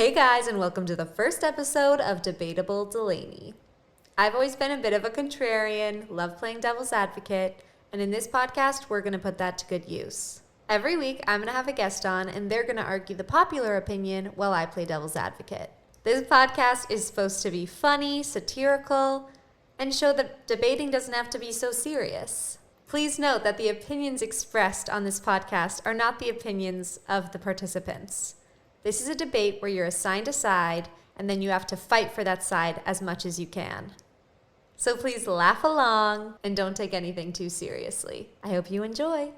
Hey guys, and welcome to the first episode of Debatable Delaney. I've always been a bit of a contrarian, love playing devil's advocate, and in this podcast, we're going to put that to good use. Every week, I'm going to have a guest on, and they're going to argue the popular opinion while I play devil's advocate. This podcast is supposed to be funny, satirical, and show that debating doesn't have to be so serious. Please note that the opinions expressed on this podcast are not the opinions of the participants. This is a debate where you're assigned a side, and then you have to fight for that side as much as you can. So please laugh along and don't take anything too seriously. I hope you enjoy.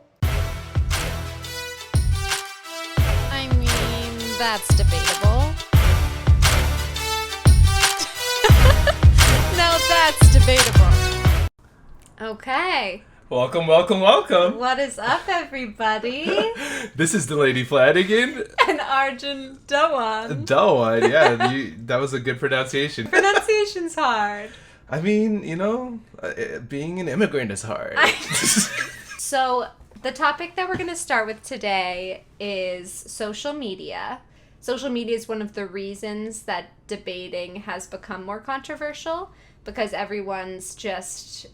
I mean, that's debatable. Now that's debatable. Okay. Welcome. What is up, everybody? This is Delaney Flanagan. And Arjun Dhawan. Dhawan, yeah, that was a good pronunciation. Pronunciation's hard. I mean, being an immigrant is hard. So, the topic that we're going to start with today is social media. Social media is one of the reasons that debating has become more controversial because everyone's just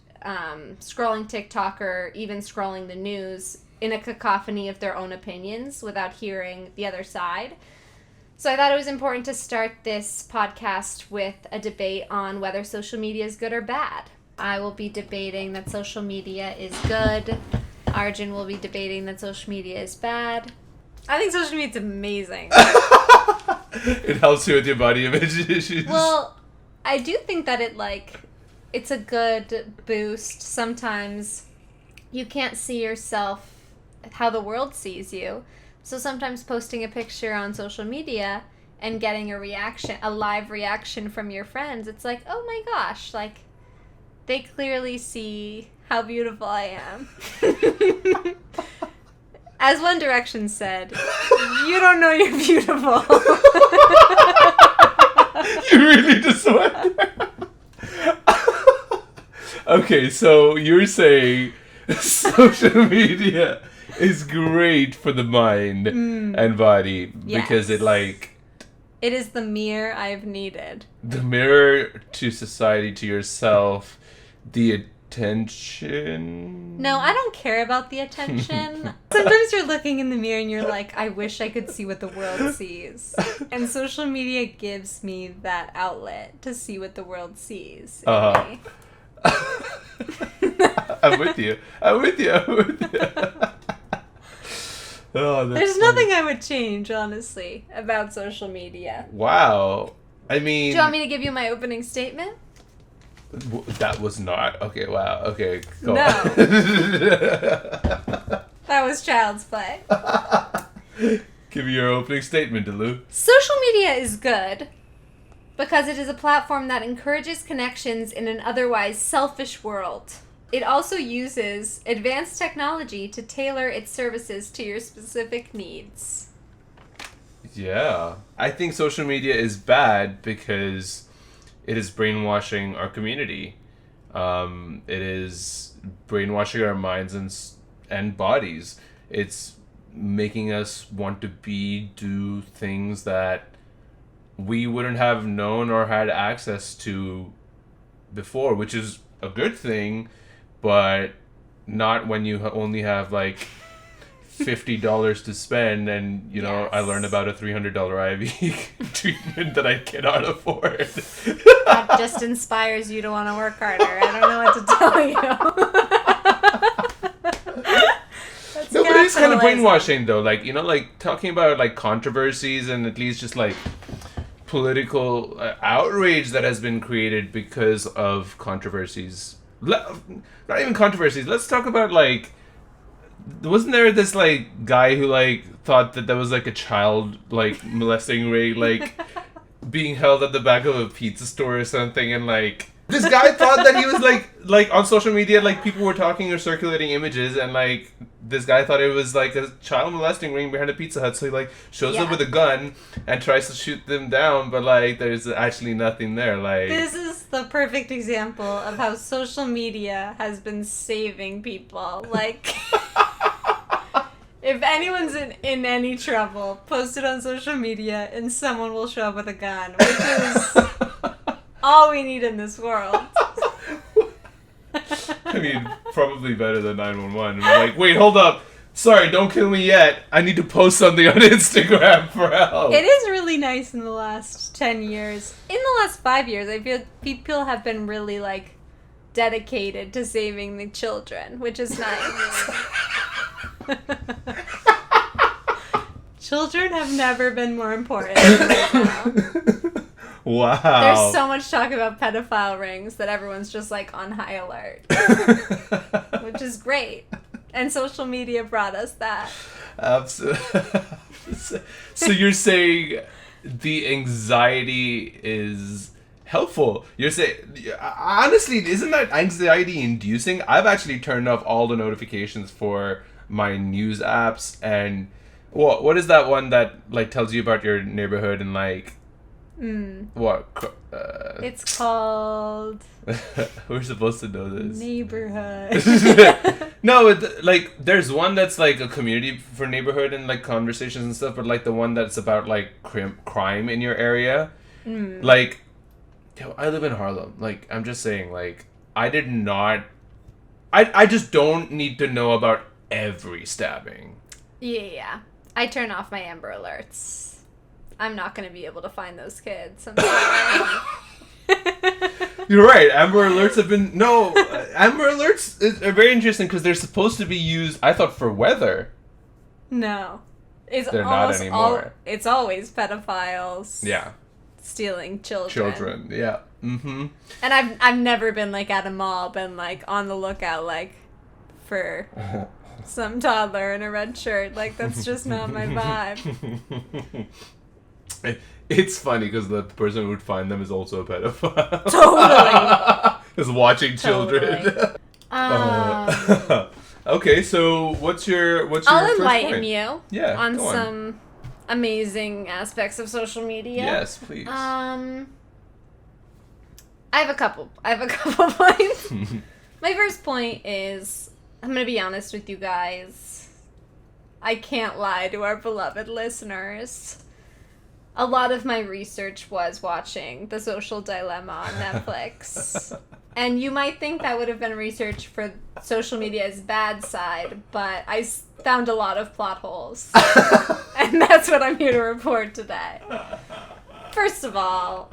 scrolling TikTok or even scrolling the news in a cacophony of their own opinions without hearing the other side. So I thought it was important to start this podcast with a debate on whether social media is good or bad. I will be debating that social media is good. Arjun will be debating that social media is bad. I think social media is amazing. It helps you with your body image issues. Well, I do think that it's a good boost. Sometimes you can't see yourself how the world sees you. So sometimes posting a picture on social media and getting a live reaction from your friends, it's like, oh my gosh, they clearly see how beautiful I am. As One Direction said, you don't know you're beautiful. You really just went there. Okay, so you're saying social media is great for the mind and body because Yes. it is the mirror I've needed. the mirror to society, to yourself, the attention. No, I don't care about the attention. Sometimes you're looking in the mirror and you're like, I wish I could see what the world sees. And social media gives me that outlet to see what the world sees in me. I'm with you. Oh, that's There's funny. nothing I would change, honestly, about social media. Wow. I mean, Do you want me to give you my opening statement? that was not okay. Wow. Okay. Go No. on. That was child's play. Give me your opening statement, Delu. Social media is good because it is a platform that encourages connections in an otherwise selfish world. It also uses advanced technology to tailor its services to your specific needs. Yeah. I think social media is bad because it is brainwashing our community. It is brainwashing our minds and bodies. It's making us want to do things that we wouldn't have known or had access to before, which is a good thing, but not when you only have $50 to spend and Yes. I learned about a $300 IV treatment that I cannot afford. That just inspires you to want to work harder. I don't know what to tell you. That's No, but it's kind of capitalism. brainwashing though, talking about controversies and at least just political outrage that has been created because of controversies. Not even controversies. Let's talk about wasn't there this guy who thought that there was a child molesting ring being held at the back of a pizza store or something, and this guy thought that he was on social media people were talking or circulating images, and this guy thought it was a child molesting ring behind a Pizza Hut, so he shows up with a gun and tries to shoot them down, but there's actually nothing there. This is the perfect example of how social media has been saving people. If anyone's in any trouble, post it on social media and someone will show up with a gun, which is all we need in this world. I mean, probably better than 911. And we're like, wait, hold up. Sorry, don't kill me yet. I need to post something on Instagram for help. It is really nice in the last 10 years. In the last 5 years, I feel people have been really, like, dedicated to saving the children, which is nice. Children have never been more important than right now. Wow. There's so much talk about pedophile rings that everyone's just, like, on high alert. Which is great. And social media brought us that. Absolutely. So you're saying the anxiety is helpful. You're saying, honestly, isn't that anxiety inducing? I've actually turned off all the notifications for my news apps, and what is that one that like tells you about your neighborhood and like what? It's called We're supposed to know this. Neighborhood. No, like there's one that's like a community for neighborhood and like conversations and stuff, but like the one that's about like crime in your area, like, yo, I live in Harlem. Like, I'm just saying, like, I just don't need to know about every stabbing. Yeah. I turn off my Amber Alerts. I'm not going to be able to find those kids. I'm sorry. You're right. Amber Alerts have been Amber Alerts are very interesting because they're supposed to be used, I thought, for weather. No. They're not anymore. It's always pedophiles. Yeah. Stealing children. Children. Yeah. Mm-hmm. And I've never been like at a mall, been like on the lookout like for some toddler in a red shirt. Like, that's just not my vibe. It's funny because the person who would find them is also a pedophile. Totally. Is watching children. Totally. Okay, so what's your I'll first enlighten point? you Yeah, on go on. some amazing aspects of social media. Yes, please. I have a couple points. My first point is, I'm going to be honest with you guys. I can't lie to our beloved listeners. A lot of my research was watching The Social Dilemma on Netflix. And you might think that would have been research for social media's bad side, but I found a lot of plot holes. And that's what I'm here to report today. First of all,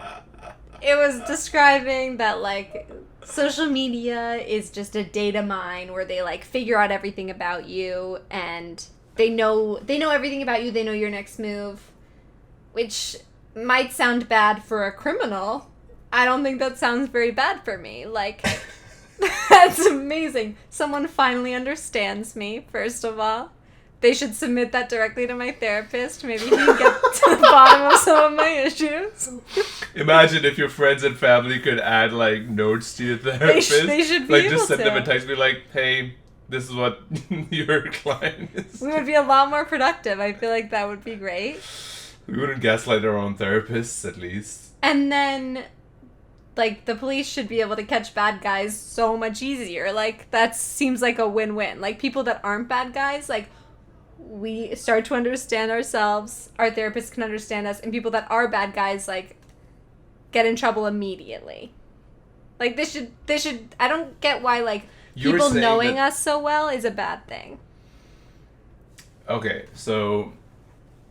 it was describing that, like, social media is just a data mine where they, like, figure out everything about you, and they know everything about you, they know your next move. Which might sound bad for a criminal. I don't think that sounds very bad for me. Like, that's amazing. Someone finally understands me, first of all. They should submit that directly to my therapist. Maybe he can get to the bottom of some of my issues. Imagine if your friends and family could add, like, notes to your therapist. They should be like, able just send to. them a text, be like, hey, this is what your client is. We would be a lot more productive. I feel like that would be great. We wouldn't gaslight our own therapists, at least. And then, like, the police should be able to catch bad guys so much easier. Like, that seems like a win-win. Like, people that aren't bad guys, like, we start to understand ourselves, our therapists can understand us, and people that are bad guys, like, get in trouble immediately. Like, this should, I don't get why, like, You were people saying knowing that- us so well is a bad thing. Okay, so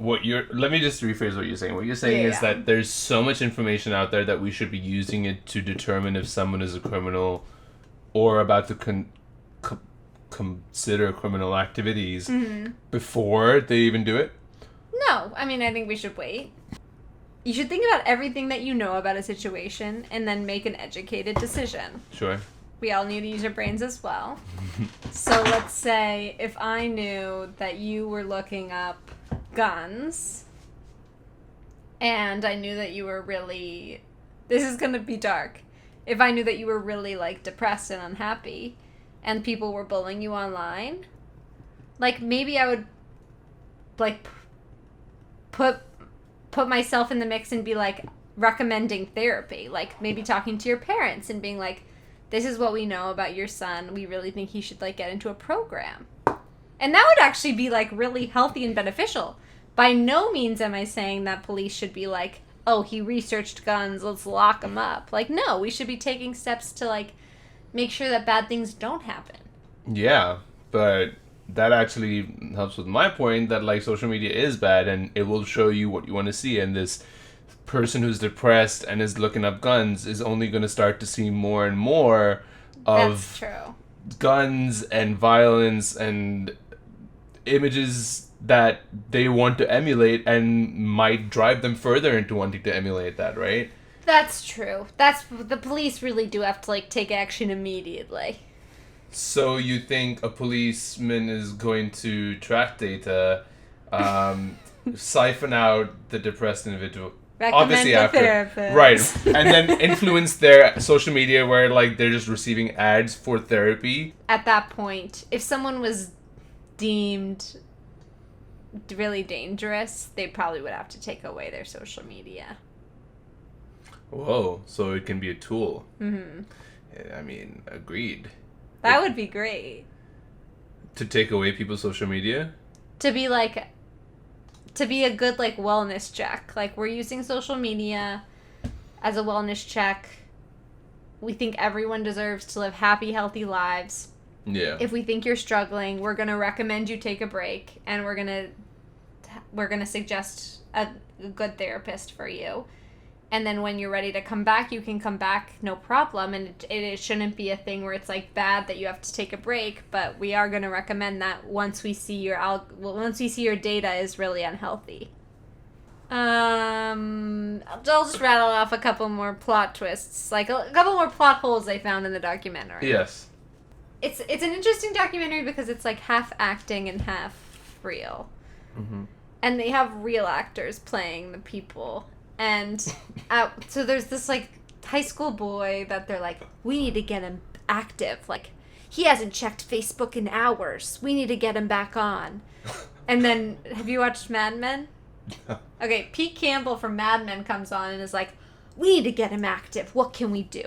let me just rephrase what you're saying. What you're saying is Yeah. that there's so much information out there that we should be using it to determine if someone is a criminal or about to consider criminal activities before they even do it. No, I mean, I think we should wait. You should think about everything that you know about a situation and then make an educated decision. Sure. We all need to use our brains as well. So let's say if I knew that you were looking up guns and I knew that you were really, this is going to be dark. If I knew that you were really, like, depressed and unhappy and people were bullying you online, like, maybe I would, like, put myself in the mix and be, like, recommending therapy. Like, maybe talking to your parents and being like, this is what we know about your son. We really think he should, like, get into a program. And that would actually be, like, really healthy and beneficial. By no means am I saying that police should be like, oh, he researched guns, let's lock him up. Like, no, we should be taking steps to, like, make sure that bad things don't happen. Yeah, but that actually helps with my point that, like, social media is bad and it will show you what you want to see. And this person who's depressed and is looking up guns is only going to start to see more and more That's of true. guns and violence and images that they want to emulate and might drive them further into wanting to emulate that, right? That's true. The police really do have to, like, take action immediately. So you think a policeman is going to track data, siphon out the depressed individual, Recommend a therapist. right, and then influence their social media where, like, they're just receiving ads for therapy? At that point, if someone was deemed really dangerous, they probably would have to take away their social media. Whoa, so it can be a tool. Mm-hmm. I mean, agreed. That would be great. To take away people's social media? To be a good, like, wellness check. Like, we're using social media as a wellness check. We think everyone deserves to live happy, healthy lives. Yeah. If we think you're struggling, we're going to recommend you take a break, and we're going to suggest a good therapist for you. And then when you're ready to come back, you can come back, no problem. And it shouldn't be a thing where it's, like, bad that you have to take a break. But we are going to recommend that once we see your data is really unhealthy. I'll just rattle off a couple more plot twists, like a couple more plot holes I found in the documentary. Yes. It's an interesting documentary because it's, like, half acting and half real. Mm-hmm. And they have real actors playing the people. And so there's this, like, high school boy that they're like, we need to get him active. Like, he hasn't checked Facebook in hours. We need to get him back on. And then, have you watched Mad Men? No. Okay, Pete Campbell from Mad Men comes on and is like, we need to get him active. What can we do?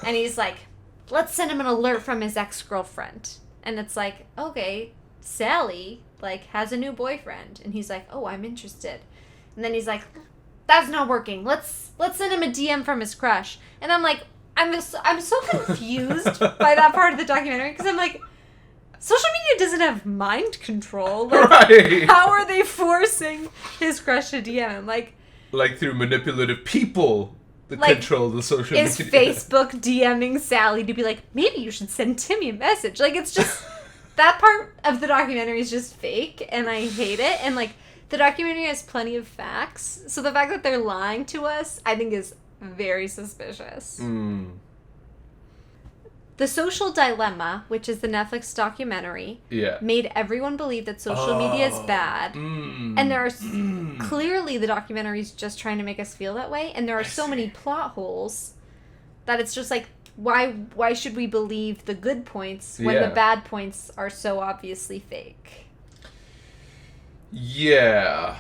And he's like, let's send him an alert from his ex-girlfriend. And it's like, okay, Sally, like, has a new boyfriend. And he's like, oh, I'm interested. And then he's like, that's not working. Let's send him a DM from his crush. And I'm like, I'm so confused by that part of the documentary because I'm like, social media doesn't have mind control. Like, right. How are they forcing his crush to DM him? Like through manipulative people that Like, control the social is media. Facebook DMing Sally to be like, maybe you should send Timmy a message? Like, it's just that part of the documentary is just fake, and I hate it. And, like, the documentary has plenty of facts, so the fact that they're lying to us, I think, is very suspicious. The Social Dilemma, which is the Netflix documentary, made everyone believe that social media is bad. And there are clearly the documentary is just trying to make us feel that way, and there are so many plot holes that it's just like, why should we believe the good points when the bad points are so obviously fake? Yeah.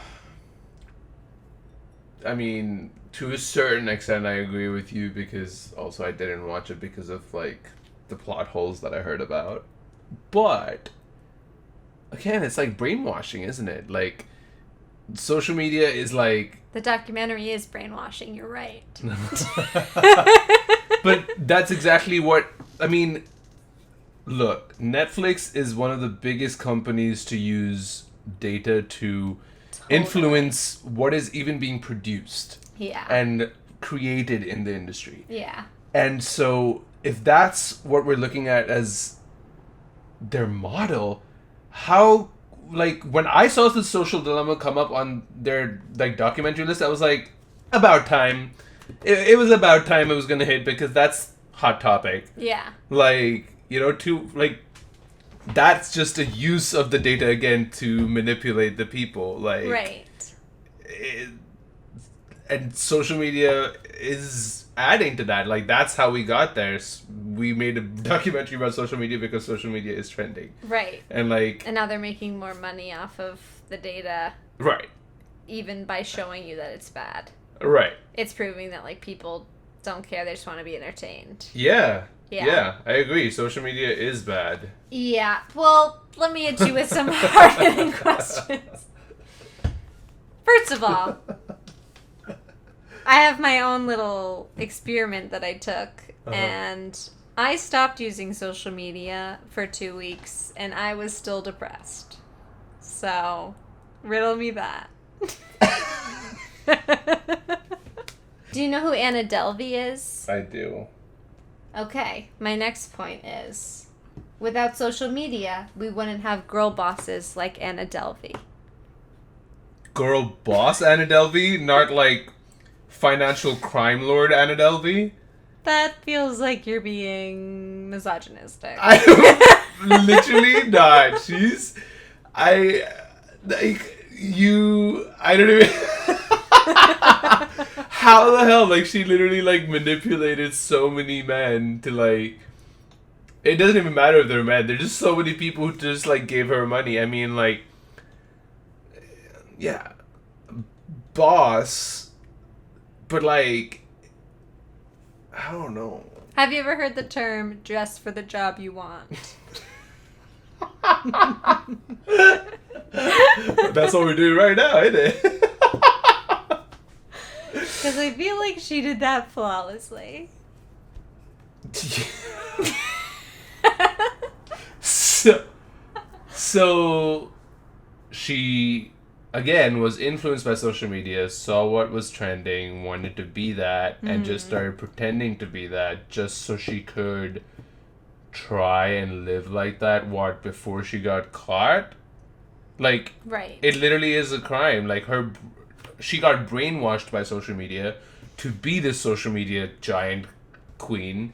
I mean, to a certain extent, I agree with you because also I didn't watch it because of, like, the plot holes that I heard about. But, again, it's like brainwashing, isn't it? Like, social media is like... The documentary is brainwashing, you're right. But that's exactly what... I mean, look, Netflix is one of the biggest companies to use data to influence what is even being produced and created in the industry. Yeah. And so if that's what we're looking at as their model, how, like, when I saw the Social Dilemma come up on their, like, documentary list, I was like, about time. It was about time it was going to hit because that's hot topic. Yeah. Like, you know, that's just a use of the data again to manipulate the people. Like, right. And social media is adding to that. Like, that's how we got there. We made a documentary about social media because social media is trending. Right. And, like... And now they're making more money off of the data. Right. Even by showing you that it's bad. Right. It's proving that, like, people don't care. They just want to be entertained. Yeah. Yeah. Yeah, I agree. Social media is bad. Yeah. Well, let me hit you with some hard-hitting questions. First of all, I have my own little experiment that I took, and I stopped using social media for 2 weeks, and I was still depressed. So, riddle me that. Do you know who Anna Delvey is? I do. Okay, my next point is, without social media, we wouldn't have girl bosses like Anna Delvey. Girl boss Anna Delvey, not like financial crime lord Anna Delvey. That feels like you're being misogynistic. I'm literally not. I don't even. How the hell? Like, she literally, like, manipulated so many men to, like. It doesn't even matter if they're men. There's just so many people who just, like, gave her money. I mean, like. Yeah. Boss. But, like. I don't know. Have you ever heard the term dress for the job you want? That's what we're doing right now, isn't it? Because I feel like she did that flawlessly. So she again was influenced by social media, saw what was trending, wanted to be that, and just started pretending to be that just so she could try and live like that before she got caught. Like, Right. it literally is a crime. Like, she got brainwashed by social media to be this social media giant queen.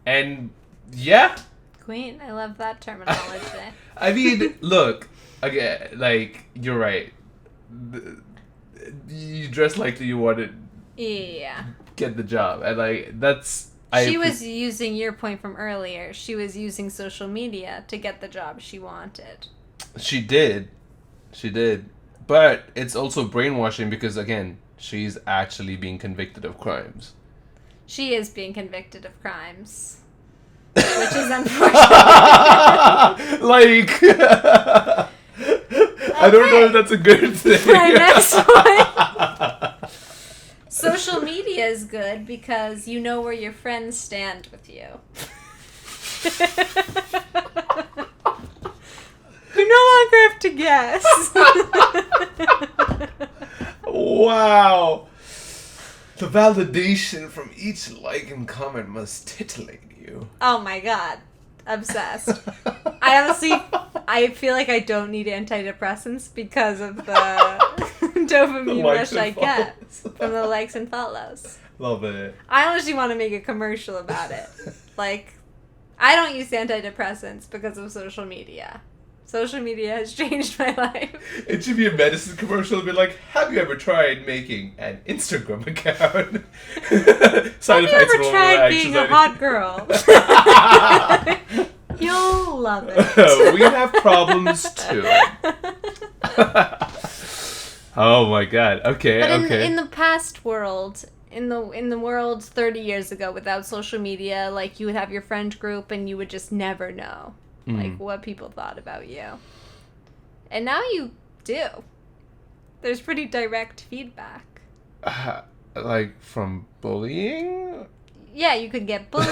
And yeah, Queen, I love that terminology. I mean, look, again, like, you're right. You dress like you want to Yeah. get the job. And, like, that's... She was using your point from earlier. She was using social media to get the job she wanted. She did. She did. But it's also brainwashing because, again, she's actually being convicted of crimes. She is being convicted of crimes. Which is unfortunate. Like... I don't know if that's a good thing. My next point. Social media is good because you know where your friends stand with you. You no longer have to guess. Wow. The validation from each like and comment must titillate you. Oh my god. Obsessed. I feel like I don't need antidepressants because of the dopamine rush I get from the likes and follows. Love it. I honestly want to make a commercial about it. Like, I don't use antidepressants because of social media. Social media has changed my life. It should be a medicine commercial. Be like, have you ever tried making an Instagram account? Have you ever tried being a hot girl? You'll love it. We have problems too. Oh my god. Okay. But in the past world, in the world 30 years ago, without social media, like, you would have your friend group and you would just never know, like, what people thought about you. And now you do. There's pretty direct feedback. Like, from bullying? Yeah, you could get bullied.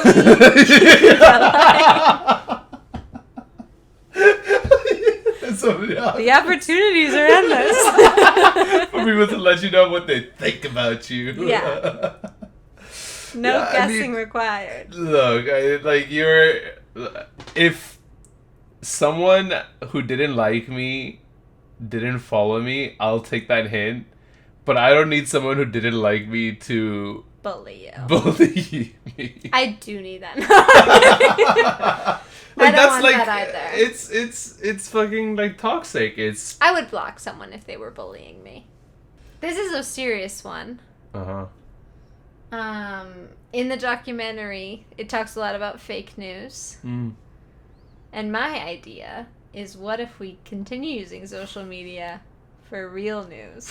The opportunities are endless. For people to let you know what they think about you. Yeah. No guessing required. Look, if someone who didn't like me didn't follow me, I'll take that hint. But I don't need someone who didn't like me to bully me. I do need that. Like, I don't that's want like, that either. It's fucking, like, toxic. I would block someone if they were bullying me. This is a serious one. In the documentary, it talks a lot about fake news. And my idea is, what if we continue using social media for real news?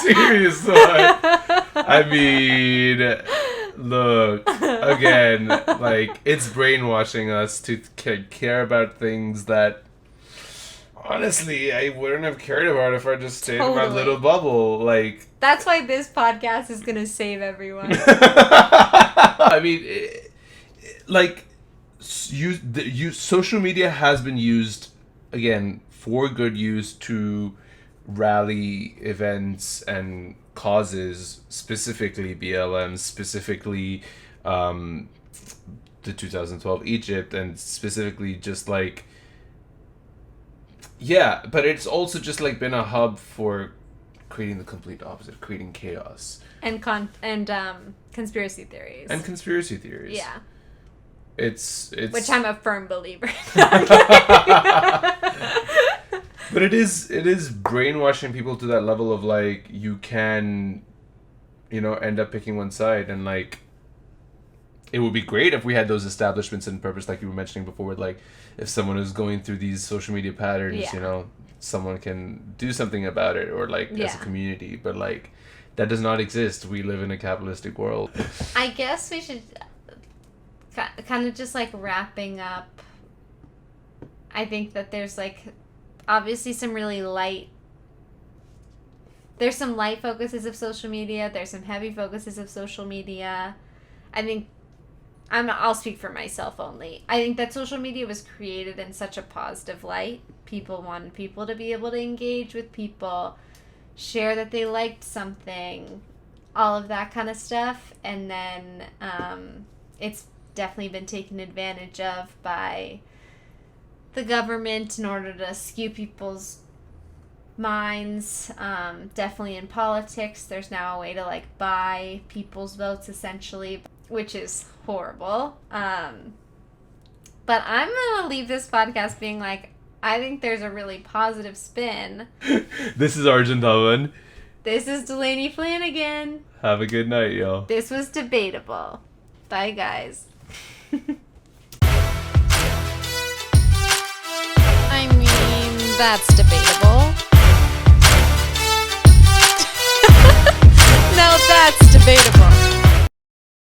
serious one. I mean, look, again, like, it's brainwashing us to care about things that, honestly, I wouldn't have cared about if I just stayed in my little bubble. Like, that's why this podcast is gonna save everyone. I mean, social media has been used, again, for good use to rally events and causes, specifically BLM, specifically the 2012 Egypt, and specifically just like, yeah, but it's also just like been a hub for creating the complete opposite, creating chaos and conspiracy theories. and conspiracy theories. Yeah. It's which I'm a firm believer in. But it is brainwashing people to that level of like, you can, end up picking one side, and like, it would be great if we had those establishments in purpose, like you were mentioning before, with like, if someone is going through these social media patterns, someone can do something about it, or like as a community. But like, that does not exist. We live in a capitalistic world. I guess we should kind of just like wrapping up. I think that there's like, obviously some really light. There's some light focuses of social media. There's some heavy focuses of social media. I think I'll speak for myself only. I think that social media was created in such a positive light. People wanted people to be able to engage with people, share that they liked something, all of that kind of stuff. And then it's definitely been taken advantage of by the government in order to skew people's minds. Definitely in politics, there's now a way to like buy people's votes, essentially, which is horrible. But I'm gonna leave this podcast being like, I think there's a really positive spin. This is Arjun Dhawan. This is Delaney Flanagan. Have a good night, y'all. This was Debatable. Bye, guys. I mean, that's debatable.